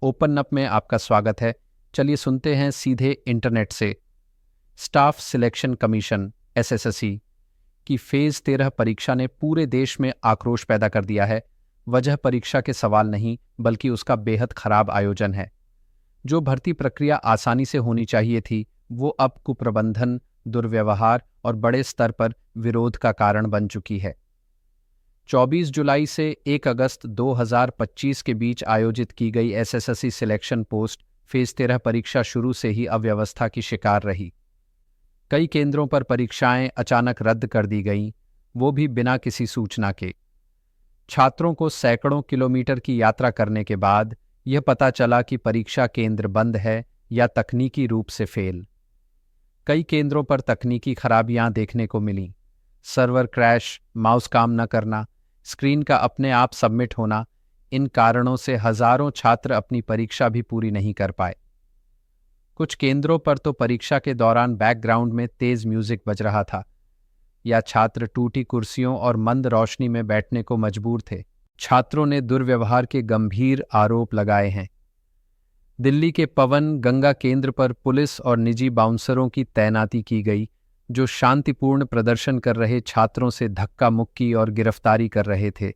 Open up में आपका स्वागत है। चलिए सुनते हैं सीधे इंटरनेट से। स्टाफ सिलेक्शन कमीशन एसएससी की फेज 13 परीक्षा ने पूरे देश में आक्रोश पैदा कर दिया है। वजह परीक्षा के सवाल नहीं बल्कि उसका बेहद खराब आयोजन है। जो भर्ती प्रक्रिया आसानी से होनी चाहिए थी वो अब कुप्रबंधन, दुर्व्यवहार और बड़े स्तर पर विरोध का कारण बन चुकी है। 24 जुलाई से 1 अगस्त 2025 के बीच आयोजित की गई एसएससी सिलेक्शन पोस्ट फेज 13 परीक्षा शुरू से ही अव्यवस्था की शिकार रही। कई केंद्रों पर परीक्षाएं अचानक रद्द कर दी गईं, वो भी बिना किसी सूचना के। छात्रों को सैकड़ों किलोमीटर की यात्रा करने के बाद यह पता चला कि परीक्षा केंद्र बंद है या तकनीकी रूप से फेल। कई केंद्रों पर तकनीकी खराबियां देखने को मिलीं। सर्वर क्रैश, माउस काम न करना, स्क्रीन का अपने आप सबमिट होना, इन कारणों से हजारों छात्र अपनी परीक्षा भी पूरी नहीं कर पाए। कुछ केंद्रों पर तो परीक्षा के दौरान बैकग्राउंड में तेज म्यूजिक बज रहा था या छात्र टूटी कुर्सियों और मंद रोशनी में बैठने को मजबूर थे। छात्रों ने दुर्व्यवहार के गंभीर आरोप लगाए हैं। दिल्ली के पवन गंगा केंद्र पर पुलिस और निजी बाउंसरों की तैनाती की गई, जो शांतिपूर्ण प्रदर्शन कर रहे छात्रों से धक्का मुक्की और गिरफ्तारी कर रहे थे।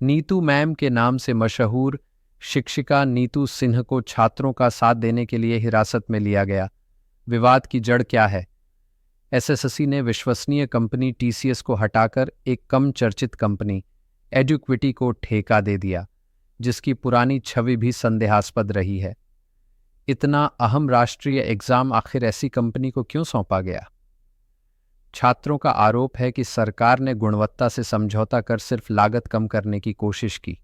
नीतू मैम के नाम से मशहूर शिक्षिका नीतू सिन्हा को छात्रों का साथ देने के लिए हिरासत में लिया गया। विवाद की जड़ क्या है? एसएससी ने विश्वसनीय कंपनी टीसीएस को हटाकर एक कम चर्चित कंपनी एडुक्विटी को ठेका दे दिया, जिसकी पुरानी छवि भी संदेहास्पद रही है। इतना अहम राष्ट्रीय एग्जाम आखिर ऐसी कंपनी को क्यों सौंपा गया? छात्रों का आरोप है कि सरकार ने गुणवत्ता से समझौता कर सिर्फ लागत कम करने की कोशिश की।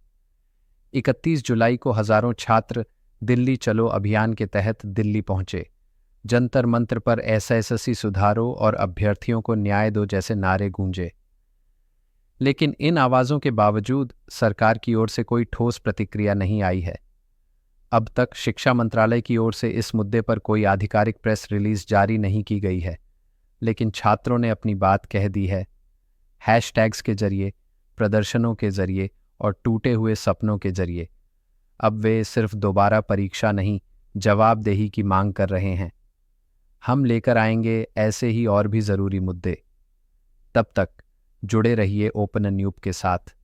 31 जुलाई को हजारों छात्र दिल्ली चलो अभियान के तहत दिल्ली पहुंचे। जंतर मंतर पर एसएससी सुधारो और अभ्यर्थियों को न्याय दो जैसे नारे गूंजे। लेकिन इन आवाजों के बावजूद सरकार की ओर से कोई ठोस प्रतिक्रिया नहीं आई है। अब तक शिक्षा मंत्रालय की ओर से इस मुद्दे पर कोई आधिकारिक प्रेस रिलीज जारी नहीं की गई है, लेकिन छात्रों ने अपनी बात कह दी है। हैशटैग्स के जरिए, प्रदर्शनों के जरिए और टूटे हुए सपनों के जरिए अब वे सिर्फ दोबारा परीक्षा नहीं, जवाबदेही की मांग कर रहे हैं। हम लेकर आएंगे ऐसे ही और भी जरूरी मुद्दे। तब तक जुड़े रहिए ओपन न्यूज़ के साथ।